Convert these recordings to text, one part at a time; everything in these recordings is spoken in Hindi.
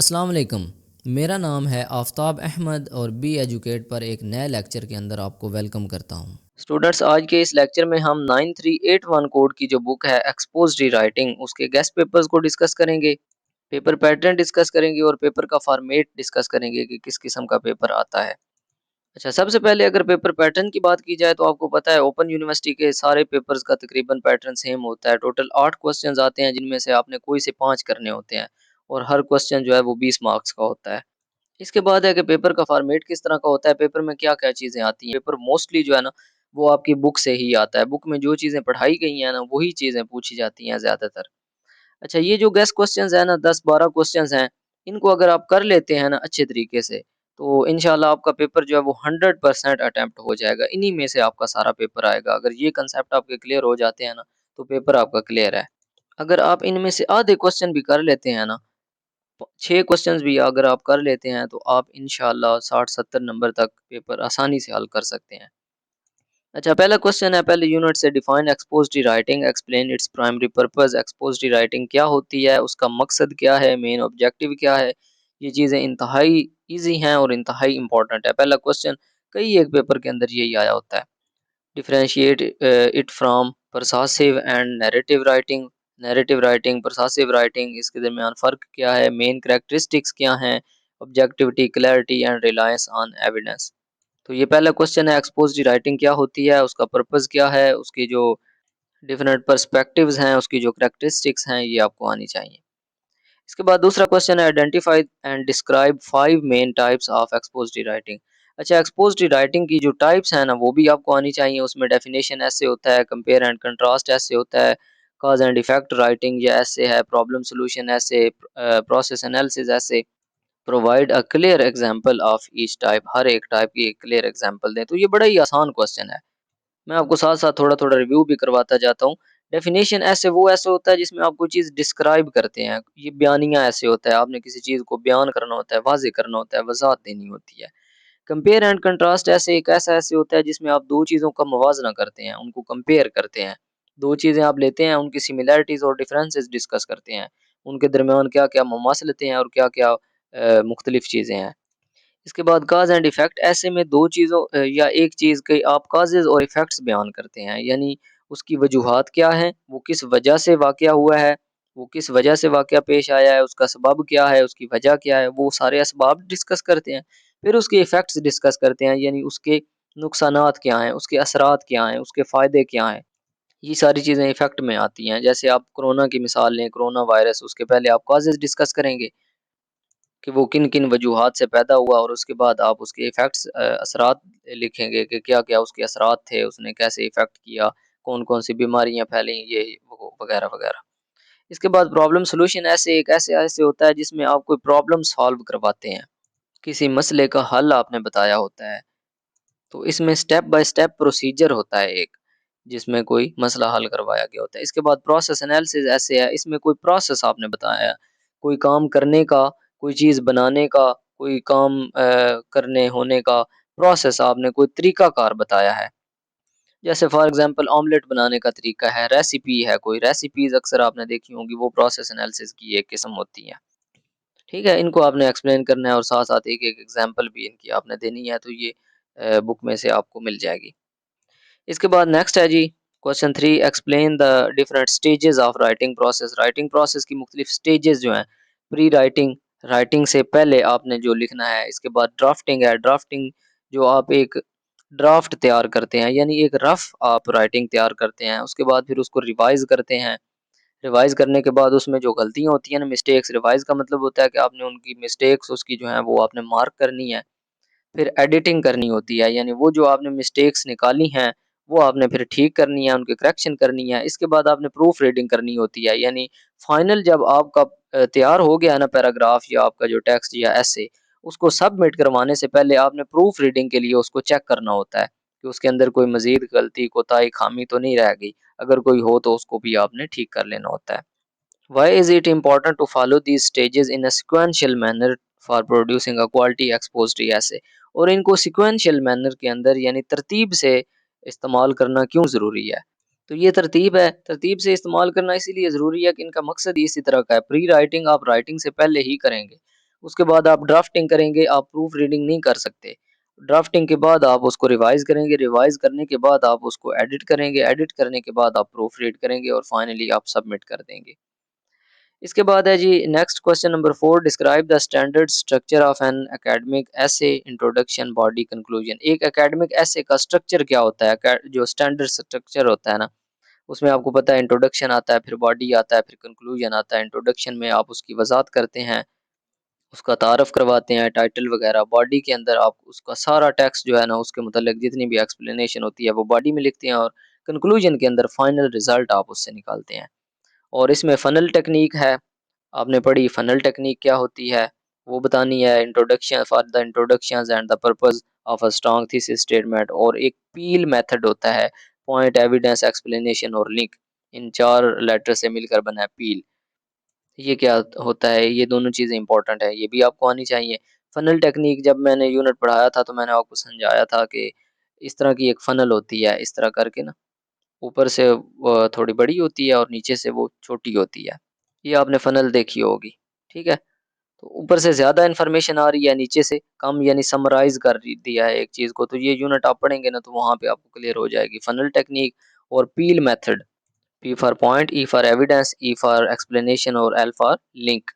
अस्सलाम वालेकुम। मेरा नाम है आफ़ताब अहमद और बी एजुकेट पर एक नए लेक्चर के अंदर आपको वेलकम करता हूँ। स्टूडेंट्स, आज के इस लेक्चर में हम 9381 कोड की जो बुक है एक्सपोज्ड राइटिंग उसके गेस्ट पेपर्स को डिस्कस करेंगे, पेपर पैटर्न डिस्कस करेंगे और पेपर का फॉर्मेट डिस्कस करेंगे कि किस किस्म का पेपर आता है। अच्छा, सबसे पहले अगर पेपर पैटर्न की बात की जाए तो आपको पता है ओपन यूनिवर्सिटी के सारे पेपर्स का तकरीबन पैटर्न सेम होता है। टोटल 8 क्वेश्चंस आते हैं जिनमें से आपने कोई से 5 करने होते हैं और हर क्वेश्चन जो है वो 20 मार्क्स का होता है। इसके बाद है कि पेपर का फॉर्मेट किस तरह का होता है, पेपर में क्या-क्या चीज़ें आती हैं। पेपर मोस्टली जो है ना, वो आपकी बुक से ही आता है। बुक में जो चीज़ें पढ़ाई गई हैं ना, वही चीज़ें पूछी जाती हैं ज़्यादातर। अच्छा, ये जो गेस क्वेश्चंस हैं ना, 10-12 क्वेश्चंस हैं, इनको अगर आप कर लेते हैं ना अच्छे तरीके से, तो इंशाल्लाह आपका पेपर जो है वो 100% अटेम्प्ट हो जाएगा। इन्हीं में से आपका सारा पेपर आएगा। अगर ये कांसेप्ट आपके क्लियर हो जाते हैं ना, तो पेपर आपका क्लियर है। अगर आप इनमें से आधे क्वेश्चन भी कर लेते हैं ना, 6 क्वेश्चंस भी अगर आप कर लेते हैं तो आप इंशाल्लाह 60-70 नंबर तक पेपर आसानी से हल कर सकते हैं। अच्छा, पहला क्वेश्चन है पहले यूनिट से, define expository writing, explain its primary purpose. Expository writing क्या होती है, उसका मकसद क्या है, मेन ऑब्जेक्टिव क्या है। ये चीज़ें इंतहाई ईजी हैं और इंतहाई इंपॉर्टेंट है। पहला क्वेश्चन कई एक पेपर के अंदर यही आया होता है। Differentiate it from persuasive and narrative writing. Narrative writing, persuasive writing, इसके दरमियान फ़र्क क्या है, मेन कैरेक्टरिस्टिक्स क्या हैं, objectivity, clarity and reliance on evidence. तो ये पहला क्वेश्चन है, एक्सपोजिटरी राइटिंग क्या होती है, उसका पर्पस क्या है, उसकी जो डिफरेंट पर्सपेक्टिव्स हैं, उसकी जो कैरेक्टरिस्टिक्स हैं, ये आपको आनी चाहिए। इसके बाद दूसरा क्वेश्चन है, identify and describe 5 main types of expository writing. अच्छा, एक्सपोजिटरी राइटिंग की जो टाइप्स हैं ना, वो भी आपको आनी चाहिए। उसमें डेफिनेशन ऐसे होता है, कंपेयर एंड कंट्रास्ट ऐसे होता है, कॉज एंड इफेक्ट राइटिंग या ऐसे है, प्रॉब्लम सॉल्यूशन ऐसे, प्रोसेस एनालिसिस ऐसे, provide a clear example of each type, हर एक टाइप की एक क्लियर एग्जांपल दें। तो ये बड़ा ही आसान क्वेश्चन है। मैं आपको साथ-साथ थोड़ा-थोड़ा रिव्यू भी करवाता जाता हूँ। डेफिनेशन ऐसे वो ऐसे होता है जिसमें आप कोई चीज़ डिस्क्राइब करते हैं। ये बयानिया ऐसे होता है, आपने किसी चीज़ को बयान करना होता है, वाज़ेह करना होता है, वज़ाहत देनी होती है। कंपेयर एंड कंट्रास्ट ऐसे एक ऐसा ऐसे होता है जिसमें आप 2 चीज़ों का मवाज़ना करते हैं, उनको कंपेयर करते हैं। 2 चीज़ें आप लेते हैं, उनकी सिमिलैरिटीज़ और डिफरेंसेस डिस्कस करते हैं। उनके दरमियान क्या-क्या मुमासलतें हैं और क्या-क्या मुख्तलिफ चीज़ें हैं। इसके बाद कॉज़ एंड इफ़ेक्ट, ऐसे में 2 चीज़ों या एक चीज़ के आप कॉज़ेज़ और इफ़ेक्ट्स बयान करते हैं, यानी उसकी वजूहात क्या हैं, वो किस वजह से वाक़या हुआ है, वो किस वजह से वाक़या पेश आया है, उसका सबब क्या है, उसकी वजह क्या है, वो सारे असबाब डिस्कस करते हैं। फिर उसके इफ़ेक्ट्स डिस्कस करते हैं, यानी उसके नुकसानात क्या हैं, उसके असरात क्या हैं, उसके फ़ायदे क्या हैं। ये सारी चीज़ें इफ़ेक्ट में आती हैं। जैसे आप कोरोना की मिसाल लें, कोरोना वायरस, उसके पहले आप कॉज़ेज़ डिस्कस करेंगे कि वो किन-किन वजूहात से पैदा हुआ और उसके बाद आप उसके इफ़ेक्ट्स, असरात लिखेंगे कि क्या-क्या उसके असरात थे, उसने कैसे इफ़ेक्ट किया, कौन-कौन सी बीमारियाँ फैलीं, ये वो वगैरह-वगैरह। इसके बाद प्रॉब्लम सॉल्यूशन, ऐसे एक ऐसे-ऐसे होता है जिसमें आप कोई प्रॉब्लम सॉल्व करवाते हैं। किसी मसले का हल आपने बताया होता है, तो इसमें स्टेप बाय स्टेप प्रोसीजर होता है एक, जिसमें कोई मसला हल करवाया गया होता है। इसके बाद प्रोसेस एनालिसिस ऐसे है, इसमें कोई प्रोसेस आपने बताया है, कोई काम करने का, कोई चीज़ बनाने का, कोई काम करने होने का प्रोसेस, आपने कोई तरीकाकार बताया है। जैसे फॉर एग्ज़ाम्पल ऑमलेट बनाने का तरीका है, रेसिपी है कोई, रेसिपीज़ अक्सर आपने देखी होंगी, वो प्रोसेस एनालिसिस की एक किस्म होती है। ठीक है, इनको आपने एक्सप्लेन करना है और साथ-साथ एक-एक एग्ज़ाम्पल भी इनकी आपने देनी है, तो ये बुक में से आपको मिल जाएगी। इसके बाद नेक्स्ट है जी, question 3, explain the different stages of writing process. Writing process की मुख्तलिफ स्टेजेस जो हैं, प्री राइटिंग, राइटिंग से पहले आपने जो लिखना है। इसके बाद ड्राफ्टिंग है, ड्राफ्टिंग जो आप एक ड्राफ्ट तैयार करते हैं, यानी एक रफ आप राइटिंग तैयार करते हैं। उसके बाद फिर उसको रिवाइज़ करते हैं। रिवाइज़ करने के बाद उसमें जो गलतियाँ होती हैं ना, मिस्टेक्स, रिवाइज़ का मतलब होता है कि आपने उनकी मिस्टेक्स उसकी जो हैं वो आपने मार्क करनी है। फिर एडिटिंग करनी होती है, यानी वो जो आपने मिस्टेक्स निकाली हैं, वो आपने फिर ठीक करनी है, उनकी करेक्शन करनी है। इसके बाद आपने प्रूफ रीडिंग करनी होती है, यानी फाइनल जब आपका तैयार हो गया ना पैराग्राफ या आपका जो टेक्स्ट या एसे, उसको सबमिट करवाने से पहले आपने प्रूफ रीडिंग के लिए उसको चेक करना होता है कि उसके अंदर कोई मज़ीद गलती, कोताही, खामी तो नहीं रह गई। अगर कोई हो तो उसको भी आपने ठीक कर लेना होता है। Why is it important to follow these stages in a sequential manner for producing a quality expository essay? और इनको sequential manner के अंदर यानी तरतीब से इस्तेमाल करना क्यों ज़रूरी है? तो ये तरतीब है, तरतीब से इस्तेमाल करना इसीलिए ज़रूरी है कि इनका मकसद ही इसी तरह का है। प्री राइटिंग आप राइटिंग से पहले ही करेंगे। उसके बाद आप ड्राफ्टिंग करेंगे, आप प्रूफ रीडिंग नहीं कर सकते। ड्राफ्टिंग के बाद आप उसको रिवाइज़ करेंगे, रिवाइज़ करने के बाद आप उसको एडिट करेंगे, एडिट करने के बाद आप प्रूफ रीड करेंगे और फाइनली आप सबमिट कर देंगे। इसके बाद है जी next question number 4, describe the standard structure of an academic essay, introduction, body, conclusion. एक एकेडमिक एसे का स्ट्रक्चर क्या होता है? जो स्टैंडर्ड स्ट्रक्चर होता है ना, उसमें आपको पता है इंट्रोडक्शन आता है, फिर बॉडी आता है, फिर कंक्लूजन आता है। इंट्रोडक्शन में आप उसकी वजाहत करते हैं, उसका तारफ़ करवाते हैं, टाइटल वगैरह। बॉडी के अंदर आप उसका सारा टेक्स्ट जो है ना, उसके मुतालिक जितनी भी एक्सप्लेनेशन होती है वो बॉडी में लिखते हैं, और कंक्लूजन के अंदर फाइनल रिजल्ट आप उससे निकालते हैं। और इसमें फ़नल टेक्निक है, आपने पढ़ी फ़नल टेक्निक क्या होती है, वो बतानी है। Introduction, for the introductions and the purpose of a strong thesis statement. और एक पील मेथड होता है, पॉइंट, एविडेंस, एक्सप्लेनेशन और लिंक। इन 4 लेटर से मिलकर बना है पील। ये क्या होता है? ये दोनों चीज़ें इंपॉर्टेंट है, ये भी आपको आनी चाहिए। फ़नल टेक्निक जब मैंने यूनिट पढ़ाया था तो मैंने आपको समझाया था कि इस तरह की एक फ़नल होती है, इस तरह करके ना, ऊपर से थोड़ी बड़ी होती है और नीचे से वो छोटी होती है। ये आपने फ़नल देखी होगी, ठीक है? तो ऊपर से ज़्यादा इन्फॉर्मेशन आ रही है, नीचे से कम, यानी समराइज़ कर दिया है एक चीज़ को। तो ये यूनिट आप पढ़ेंगे ना तो वहाँ पे आपको क्लियर हो जाएगी। फ़नल टेक्निक और PEEL method, P for point, E for evidence, E for explanation और L फॉर लिंक।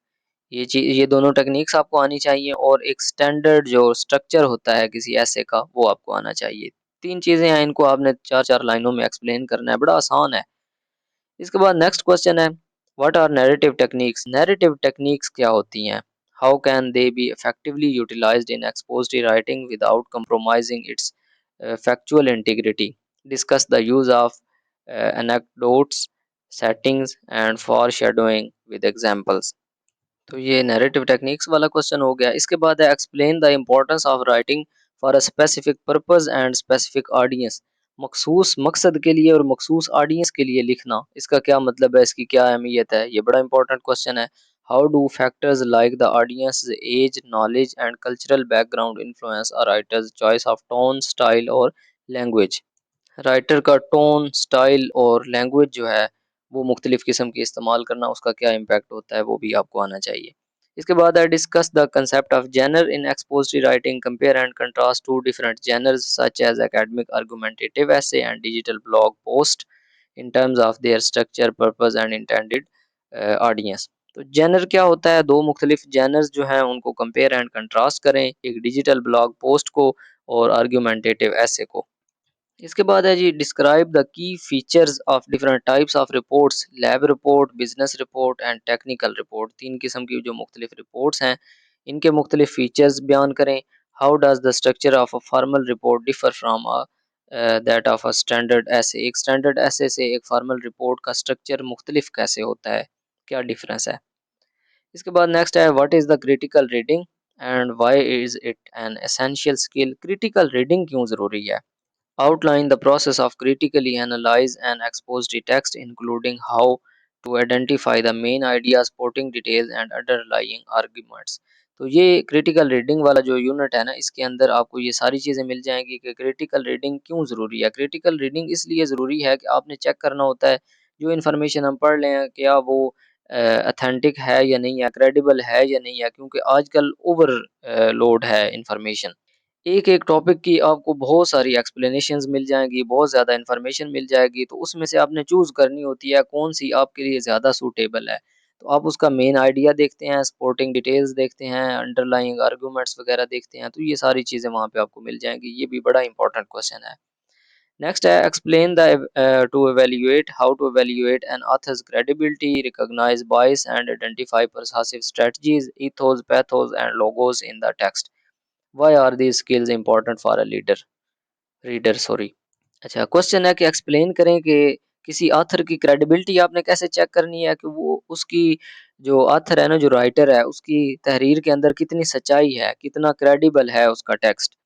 ये दोनों टेक्निक्स आपको आनी चाहिए, और एक स्टैंडर्ड जो स्ट्रक्चर होता है किसी ऐसे का वो आपको आना चाहिए। 3 चीज़ें हैं, इनको आपने 4-4 लाइनों में एक्सप्लेन करना है, बड़ा आसान है। इसके बाद नेक्स्ट क्वेश्चन है, what are narrative techniques? Narrative techniques क्या होती हैं? How can they be effectively utilised in expository writing without compromising its factual integrity? Discuss the use of anecdotes, settings and foreshadowing with examples. तो ये नैरेटिव टेक्निक्स वाला क्वेश्चन हो गया। इसके बाद है, explain the importance of writing for a specific purpose and specific audience. मखसूस मकसद के लिए और मखसूस ऑडियंस के लिए लिखना, इसका क्या मतलब है, इसकी क्या अहमियत है? ये बड़ा इंपॉर्टेंट क्वेश्चन है। How do factors like the audience age, knowledge and cultural background influence a writer's choice of tone, style और लैंग्वेज? राइटर का टोन, स्टाइल और लैंग्वेज जो है वो मुख्तलिफ़ किस्म की इस्तेमाल करना, उसका क्या इम्पैक्ट होता है वो भी आपको आना चाहिए। इसके बाद है, discuss the concept of genre in expository writing, compare and contrast two different genres such as academic, argumentative essay and digital blog post in terms of their structure, purpose and intended audience. तो जेनर क्या होता है? दो मुख्तलिफ जेनर्स जो हैं उनको कंपेयर एंड कंट्रास्ट करें, एक डिजिटल ब्लॉग पोस्ट को और आर्गुमेंटेटिव एसे को। इसके बाद है जी, describe the key features of different types of reports, lab report, business report and technical report. 3 किस्म की जो मुख्तलिफ रिपोर्ट्स हैं, इनके मुख्तलिफ फीचर्स बयान करें। How does the structure of a formal report differ from that of a standard ऐसे? एक स्टैंडर्ड ऐसे से एक फॉर्मल रिपोर्ट का स्ट्रक्चर मुख्तलिफ कैसे होता है, क्या डिफरेंस है? इसके बाद नेक्स्ट है, what is the critical reading and why is it an essential skill? Critical reading क्यों ज़रूरी है? Outline the process of critically analyze and expose the text, including how to identify the main ideas, supporting details and underlying arguments। तो ये क्रिटिकल रीडिंग वाला जो यूनिट है ना, इसके अंदर आपको ये सारी चीज़ें मिल जाएंगी कि क्रिटिकल रीडिंग क्यों ज़रूरी है। क्रिटिकल रीडिंग इसलिए ज़रूरी है कि आपने चेक करना होता है जो इन्फॉर्मेशन हम पढ़ लें क्या वो अथेंटिक है या नहीं है, क्रेडिबल है या नहीं है, क्योंकि आजकल ओवर लोड है इन्फॉर्मेशन। एक-एक टॉपिक की आपको बहुत सारी एक्सप्लेनेशंस मिल जाएँगी, बहुत ज़्यादा इन्फॉर्मेशन मिल जाएगी, तो उसमें से आपने चूज़ करनी होती है कौन-सी आपके लिए ज़्यादा सूटेबल है। तो आप उसका मेन आइडिया देखते हैं, सपोर्टिंग डिटेल्स देखते हैं, अंडरलाइंग आर्गुमेंट्स वगैरह देखते हैं, तो ये सारी चीज़ें वहाँ पे आपको मिल जाएँगी। ये भी बड़ा इंपॉर्टेंट क्वेश्चन है। नेक्स्ट है, explain the to evaluate, how to evaluate an author's credibility, recognise bias and identify परsuasive strategies, ethos, pathos and logos in the text. Why are these skills important for a reader sorry. अच्छा, क्वेश्चन है कि एक्सप्लेन करें कि किसी ऑथर की क्रेडिबिलिटी आपने कैसे चेक करनी है कि वो उसकी जो ऑथर है ना, जो राइटर है, उसकी तहरीर के अंदर कितनी सच्चाई है, कितना क्रेडिबल है उसका टेक्स्ट।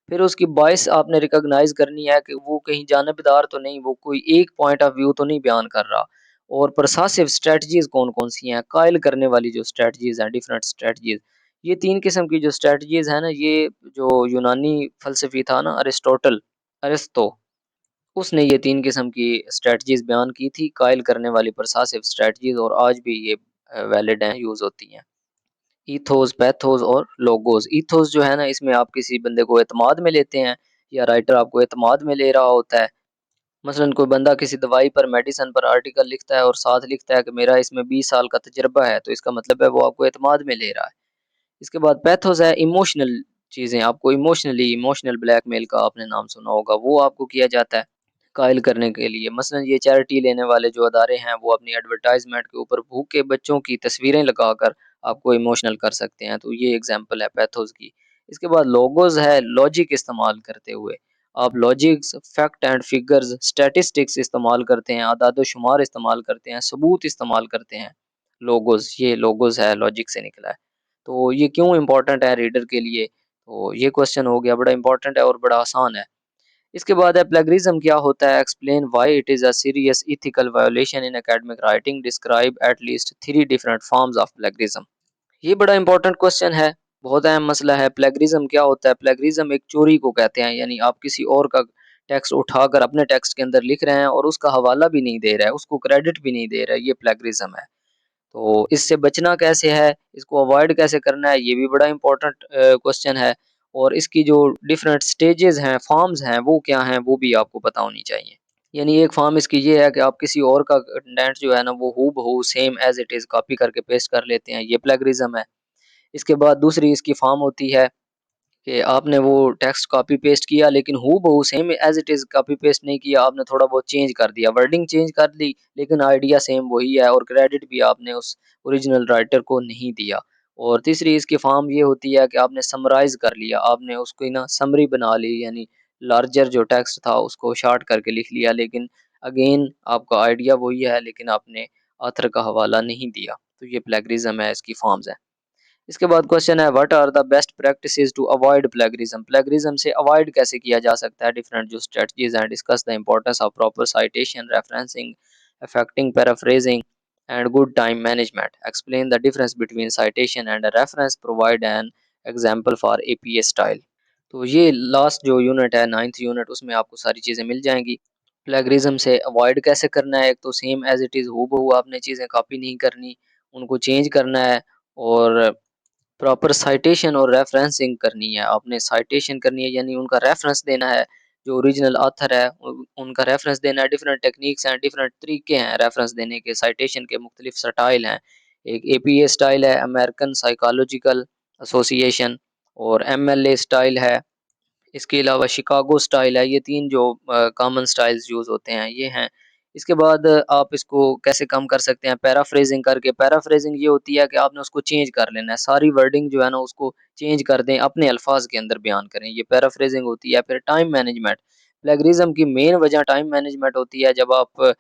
फिर उसकी वॉइस आपने रिकॉग्नाइज करनी है कि वो कहीं जानिबदार तो नहीं, वो कोई एक पॉइंट ऑफ व्यू तो नहीं बयान कर रहा। और परसासिव स्ट्रेटजीज कौन कौन सी हैं, कायल करने वाली जो स्ट्रेटजीज हैं, डिफरेंट स्ट्रेटजीज। ये 3 किस्म की जो स्ट्रेटजीज है ना, ये जो यूनानी फलसफी था ना, अरिस्टो, उसने ये 3 किस्म की स्ट्रेटजीज बयान की थी, कायल करने वाली, परसासिव स्ट्रेटजीज, और आज भी ये वैलिड हैं, यूज होती हैं। ईथोस, पैथोस और लोगोस। ईथोस जो है ना, इसमें आप किसी बंदे को एतमाद में लेते हैं या राइटर आपको एतमाद में ले रहा होता है। मसलन कोई बंदा किसी दवाई पर, मेडिसिन पर आर्टिकल लिखता है और साथ लिखता है कि मेरा इसमें 20 साल का तजुर्बा है, तो इसका मतलब है वो आपको एतमाद में ले रहा है। इसके बाद पैथोस है इमोशनल चीज़ें, आपको इमोशनल ब्लैकमेल का आपने नाम सुना होगा, वो आपको किया जाता है कायल करने के लिए। मसलन ये चैरिटी लेने वाले जो अदारे हैं, वो अपनी एडवर्टाइज़मेंट के ऊपर भूखे बच्चों की तस्वीरें लगाकर आपको इमोशनल कर सकते हैं, तो ये एग्ज़ाम्पल है पैथोस की। इसके बाद लोगोस है लॉजिक इस्तेमाल करते हुए। आप logics, fact and figures, statistics इस्तेमाल करते हैं, अदाद-ओ-शुमार इस्तेमाल करते हैं, सबूत इस्तेमाल करते हैं। लोगोस, ये लोगोस है, लॉजिक से निकला है। तो ये क्यों इम्पोर्टेंट है रीडर के लिए? तो ये क्वेश्चन हो गया, बड़ा इम्पोर्टेंट है और बड़ा आसान है। इसके बाद है प्लेगरिज्म क्या होता है? Explain why it is a serious ethical violation in academic writing, describe at least 3 different forms of plagiarism. ये बड़ा इम्पोर्टेंट क्वेश्चन है, बहुत अहम मसला है। प्लेगरिज्म क्या होता है? प्लेगरिज्म एक चोरी को कहते हैं, यानी आप किसी और का टेक्स्ट उठाकर अपने टेक्स्ट के अंदर लिख रहे हैं और उसका हवाला भी नहीं दे रहे हैं, उसको क्रेडिट भी नहीं दे रहे, ये प्लेगरिज्म है। तो इससे बचना कैसे है, इसको अवॉइड कैसे करना है, ये भी बड़ा इम्पोर्टेंट क्वेश्चन है। और इसकी जो डिफरेंट स्टेजेज़ हैं, फॉर्म्स हैं, वो क्या हैं, वो भी आपको पता होनी चाहिए। यानी एक फॉर्म इसकी ये है कि आप किसी और का कंटेंट जो है ना, वो हूबहू same as it is copy करके पेस्ट कर लेते हैं, ये प्लेगरिज्म है। इसके बाद दूसरी इसकी फॉर्म होती है कि आपने वो टेक्स्ट कॉपी पेस्ट किया, लेकिन हूबहू same as it is copy paste नहीं किया, आपने थोड़ा बहुत चेंज कर दिया, वर्डिंग चेंज कर दी, लेकिन आइडिया सेम वही है और क्रेडिट भी आपने उस ओरिजिनल राइटर को नहीं दिया। और तीसरी इसकी फॉर्म ये होती है कि आपने समराइज़ कर लिया, आपने उसकी ना समरी बना ली, यानी लार्जर जो टेक्स्ट था उसको शॉर्ट करके लिख लिया, लेकिन अगेन आपका आइडिया वही है, लेकिन आपने ऑथर का हवाला नहीं दिया। तो ये प्लेगरिज्म है, इसकी फॉर्म्स हैं। इसके बाद क्वेश्चन है what are the best practices to avoid plagiarism? Plagiarism से अवॉइड कैसे किया जा सकता है? डिफरेंट जो स्ट्रेटजीज हैं, discuss the importance of proper citation, referencing, affecting paraphrasing and good time management, explain the difference between citation and reference, provide an example for APA style. तो ये लास्ट जो यूनिट है, 9th यूनिट, उसमें आपको सारी चीज़ें मिल जाएंगी। प्लेगरिज्म से अवॉइड कैसे करना है? एक तो सेम एज इट इज़ हूबहू आपने चीज़ें कॉपी नहीं करनी, उनको चेंज करना है। और प्रॉपर साइटेशन और रेफरेंसिंग करनी है, आपने साइटेशन करनी है, यानी उनका रेफरेंस देना है, जो ओरिजिनल ऑथर है उनका रेफरेंस देना है। डिफरेंट टेक्निक्स हैं, डिफरेंट तरीके हैं रेफरेंस देने के, साइटेशन के मुख्तलिफ स्टाइल हैं। एक एपीए स्टाइल है, अमेरिकन साइकोलॉजिकल एसोसिएशन, और एमएलए स्टाइल है, इसके अलावा शिकागो स्टाइल है। ये 3 जो कॉमन स्टाइल्स यूज़ होते हैं, ये हैं। इसके बाद आप इसको कैसे कम कर सकते हैं? पैराफ्रेज़िंग करके। पैराफ्रेज़िंग ये होती है कि आपने उसको चेंज कर लेना है, सारी वर्डिंग जो है ना उसको चेंज कर दें, अपने अल्फ़ाज़ के अंदर बयान करें, ये पैराफ्रेज़िंग होती है। फिर टाइम मैनेजमेंट, प्लेगरिज़्म की मेन वजह टाइम मैनेजमेंट होती है। जब आप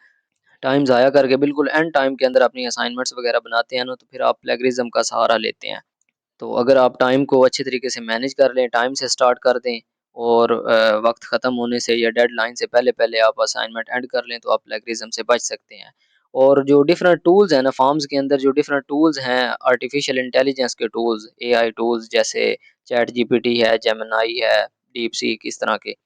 टाइम ज़ाया करके बिल्कुल एंड टाइम के अंदर अपनी असाइनमेंट्स वगैरह बनाते हैं ना, तो फिर आप प्लेगरिज़्म का सहारा लेते हैं। तो अगर आप टाइम को अच्छे तरीके से मैनेज कर लें, टाइम से स्टार्ट कर दें और वक़्त ख़त्म होने से या डेडलाइन से पहले-पहले आप असाइनमेंट एंड कर लें, तो आप प्लेगरिज़्म से बच सकते हैं। और जो डिफरेंट टूल्स हैं ना, फॉर्म्स के अंदर जो डिफरेंट टूल्स हैं, आर्टिफ़िशियल इंटेलिजेंस के टूल्स, एआई टूल्स जैसे चैट जीपीटी है, जेमिनी है, डीपसीक, इस तरह के,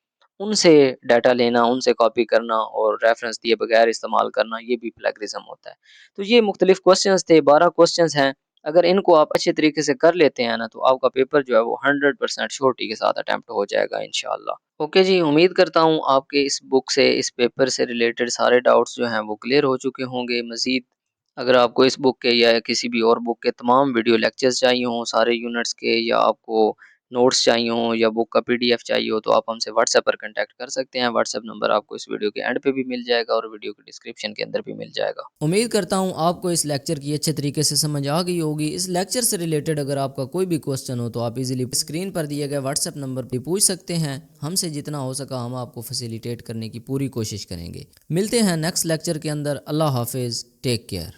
उनसे डाटा लेना, उनसे कॉपी करना और रेफ़रेंस दिए बगैर इस्तेमाल करना, ये भी प्लेगरिज़्म होता है। तो ये मुख्तलिफ क्वेश्चंस थे, 12 क्वेश्चंस हैं। अगर इनको आप अच्छे तरीके से कर लेते हैं ना, तो आपका पेपर जो है वो 100% श्योरिटी के साथ अटेम्प्ट हो जाएगा इंशाअल्लाह। ओके जी, उम्मीद करता हूँ आपके इस बुक से, इस पेपर से रिलेटेड सारे डाउट्स जो हैं वो क्लियर हो चुके होंगे। मज़ीद अगर आपको इस बुक के या किसी भी और बुक के तमाम वीडियो लेक्चर्स चाहिए हों सारे यूनिट्स के, या आपको नोट्स चाहिए हों या बुक का पीडीएफ चाहिए हो, तो आप हमसे व्हाट्सएप पर कॉन्टैक्ट कर सकते हैं। व्हाट्सएप नंबर आपको इस वीडियो के एंड पे भी मिल जाएगा और वीडियो के डिस्क्रिप्शन के अंदर भी मिल जाएगा। उम्मीद करता हूँ आपको इस लेक्चर की अच्छे तरीके से समझ आ गई होगी। इस लेक्चर से रिलेटेड अगर आपका कोई भी क्वेश्चन हो तो आप इजीली स्क्रीन पर दिए गए व्हाट्सएप नंबर पर पूछ सकते हैं। हमसे जितना हो सका हम आपको फैसिलिटेट करने की पूरी कोशिश करेंगे। मिलते हैं नेक्स्ट लेक्चर के अंदर। अल्लाह हाफिज़, टेक केयर।